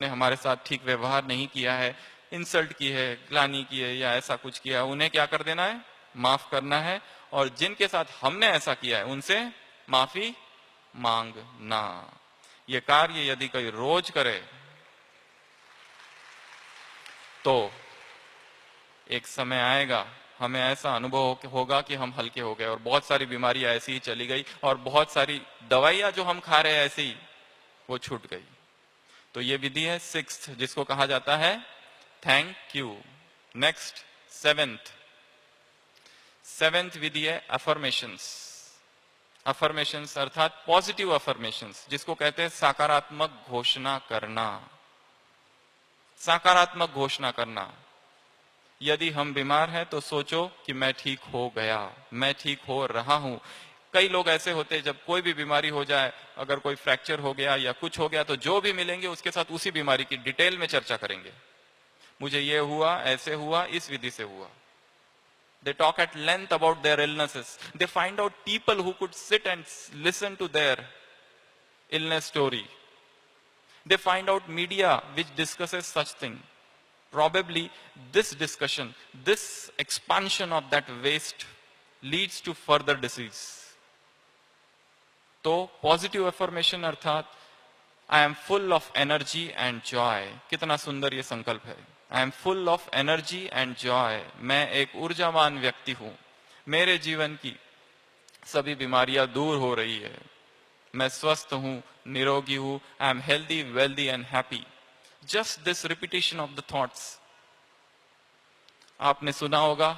ने हमारे साथ ठीक व्यवहार नहीं किया है, इंसल्ट की है, ग्लानि की है या ऐसा कुछ किया, उन्हें क्या कर देना है, माफ करना है। और जिनके साथ हमने ऐसा किया है उनसे माफी मांगना। ये कार्य यदि कोई रोज करे तो एक समय आएगा हमें ऐसा अनुभव होगा कि हम हल्के हो गए और बहुत सारी बीमारियां ऐसी ही चली गई और बहुत सारी दवाइयां जो हम खा रहे हैं ऐसी वो छूट गई। तो ये विधि है सिक्स्थ, जिसको कहा जाता है थैंक यू। नेक्स्ट सेवेंथ विधि है अफर्मेशंस। अफर्मेशंस अर्थात पॉजिटिव अफर्मेशंस, जिसको कहते हैं सकारात्मक घोषणा करना। सकारात्मक घोषणा करना, यदि हम बीमार हैं तो सोचो कि मैं ठीक हो गया, मैं ठीक हो रहा हूं। कई लोग ऐसे होते हैं जब कोई भी बीमारी हो जाए, अगर कोई फ्रैक्चर हो गया या कुछ हो गया तो जो भी मिलेंगे उसके साथ उसी बीमारी की डिटेल में चर्चा करेंगे। मुझे ये हुआ, ऐसे हुआ, इस विधि से हुआ। They talk at length about their illnesses. They find out people who could sit and listen to their illness story. They find out media which discusses such thing. Probably this discussion, this expansion of that waste leads to further disease. तो positive affirmation अर्थात I am full of energy and Joy. कितना सुंदर ये संकल्प है, I am full of energy and Joy. मैं एक ऊर्जावान व्यक्ति हूं, मेरे जीवन की सभी बीमारियां दूर हो रही है, मैं स्वस्थ हूं, निरोगी हूं, I am healthy, wealthy and happy. Just this repetition of the thoughts. आपने सुना होगा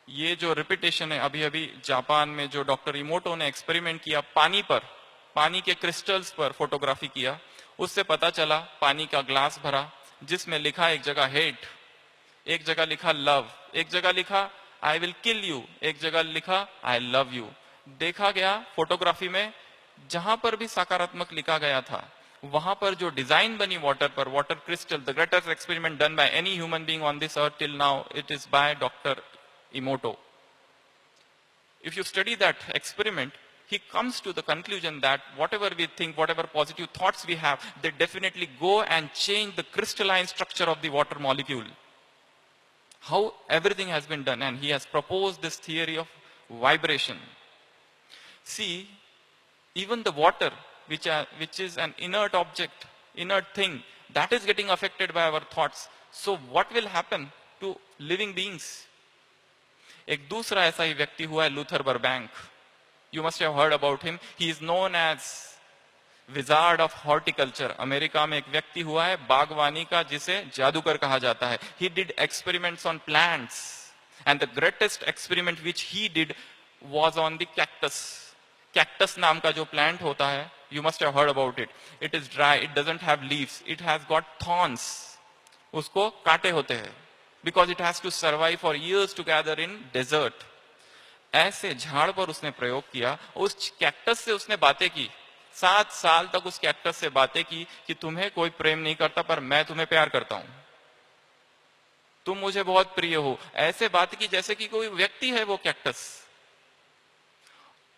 ये जो रिपीटेशन है, अभी अभी जापान में जो डॉक्टर इमोटो ने एक्सपेरिमेंट किया पानी पर, पानी के क्रिस्टल्स पर फोटोग्राफी किया, उससे पता चला पानी का ग्लास भरा जिसमें लिखा एक जगह हेट, एक जगह लिखा लव, एक जगह लिखा आई विल किल यू, एक जगह लिखा आई लव यू। देखा गया फोटोग्राफी में जहां पर भी सकारात्मक लिखा गया था वहां पर जो डिजाइन बनी वाटर पर, water crystal, the greatest experiment done by any human being on this earth till now, it is by doctor Emoto. If you study that experiment, he comes to the conclusion that whatever we think, whatever positive thoughts we have, they definitely go and change the crystalline structure of the water molecule. How everything has been done, and he has proposed this theory of vibration. See, even the water, which is an inert object, inert thing, that is getting affected by our thoughts. So what will happen to living beings? एक दूसरा ऐसा ही व्यक्ति हुआ है Luther Burbank. You must have heard about him. He is known as wizard of horticulture. America में एक व्यक्ति हुआ है बागवानी का जिसे जादूगर कहा जाता है। He did experiments on plants and the greatest experiment which he did was on the cactus. Cactus नाम का जो प्लांट होता है, you must have heard about it. It is dry, it doesn't have leaves, it has got thorns. उसको कांटे होते हैं because it has to survive for years together in desert. ऐसे झाड़ पर उसने प्रयोग किया, उस कैक्टस से उसने बातें की, 7 साल तक उस कैक्टस से बातें की कि तुम्हें कोई प्रेम नहीं करता पर मैं तुम्हें प्यार करता हूं, तुम मुझे बहुत प्रिय हो। ऐसे बात की जैसे कि कोई व्यक्ति है वो cactus.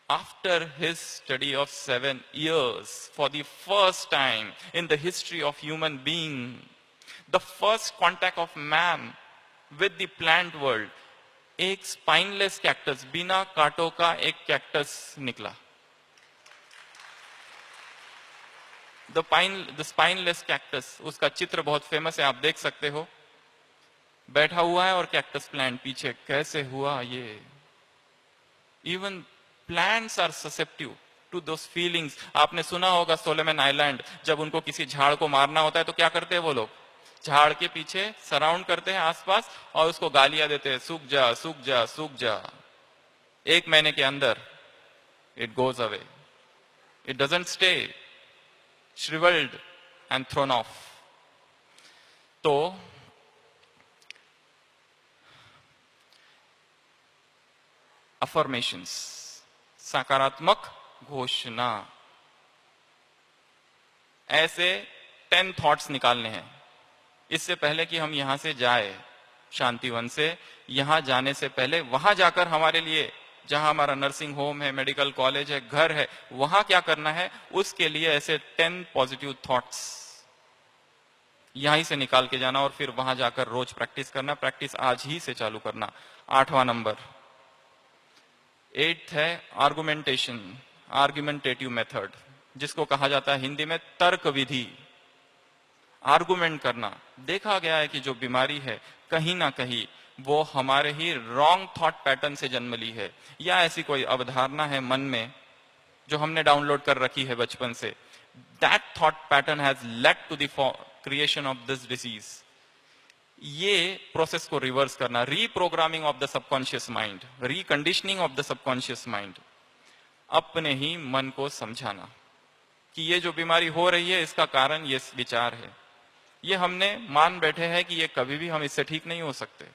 After his study of 7 years, for the first time in the history of human being, the first contact of man with the plant world, एक स्पाइनलेस कैक्टस, बिना कांटों का एक कैक्टस निकला। द स्पाइनलेस कैक्टस, उसका चित्र बहुत famous है, आप देख सकते हो, बैठा हुआ है और कैक्टस प्लांट पीछे। कैसे हुआ ये? Even plants are susceptive to those feelings. आपने सुना होगा सोलोमन आइलैंड, जब उनको किसी झाड़ को मारना होता है तो क्या करते हैं वो लोग? झाड़ के पीछे सराउंड करते हैं आसपास और उसको गालियां देते हैं, सूख जा, सूख जा, सूख जा। 1 महीने के अंदर it goes away, it doesn't stay, shrivelled and thrown off. तो अफर्मेशंस, सकारात्मक घोषणा, ऐसे 10 थॉट्स निकालने हैं। इससे पहले कि हम यहां से जाए शांतिवन से, यहां जाने से पहले वहां जाकर हमारे लिए, जहां हमारा नर्सिंग होम है, मेडिकल कॉलेज है, घर है, वहां क्या करना है, उसके लिए ऐसे 10 पॉजिटिव थॉट्स यहीं से निकाल के जाना और फिर वहां जाकर रोज प्रैक्टिस करना, प्रैक्टिस आज ही से चालू करना। 8वां नंबर। 8th है आर्गुमेंटेशन, आर्गुमेंटेटिव मेथड, जिसको कहा जाता है हिंदी में तर्क विधि। आर्गुमेंट करना। देखा गया है कि जो बीमारी है कहीं ना कहीं वो हमारे ही रॉन्ग थॉट पैटर्न से जन्म ली है, या ऐसी कोई अवधारणा है मन में जो हमने डाउनलोड कर रखी है बचपन से। That thought pattern has led to the creation of this disease. ये प्रोसेस को रिवर्स करना, reprogramming of the subconscious mind, reconditioning of the subconscious mind, अपने ही मन को समझाना कि ये जो बीमारी हो रही है इसका कारण ये विचार है। ये हमने मान बैठे हैं कि ये कभी भी हम इससे ठीक नहीं हो सकते।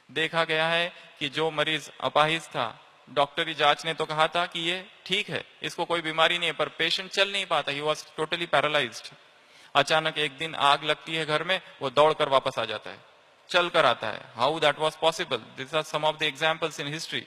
देखा गया है कि जो मरीज अपाहिज था, डॉक्टरी जांच ने तो कहा था कि ये ठीक है, इसको कोई बीमारी नहीं है, पर पेशेंट चल नहीं पाता, ही वॉज टोटली पैरालाइज्ड। अचानक एक दिन आग लगती है घर में, वो दौड़कर वापस आ जाता है, चल कर आता है। How that was possible? This are some of the examples in history.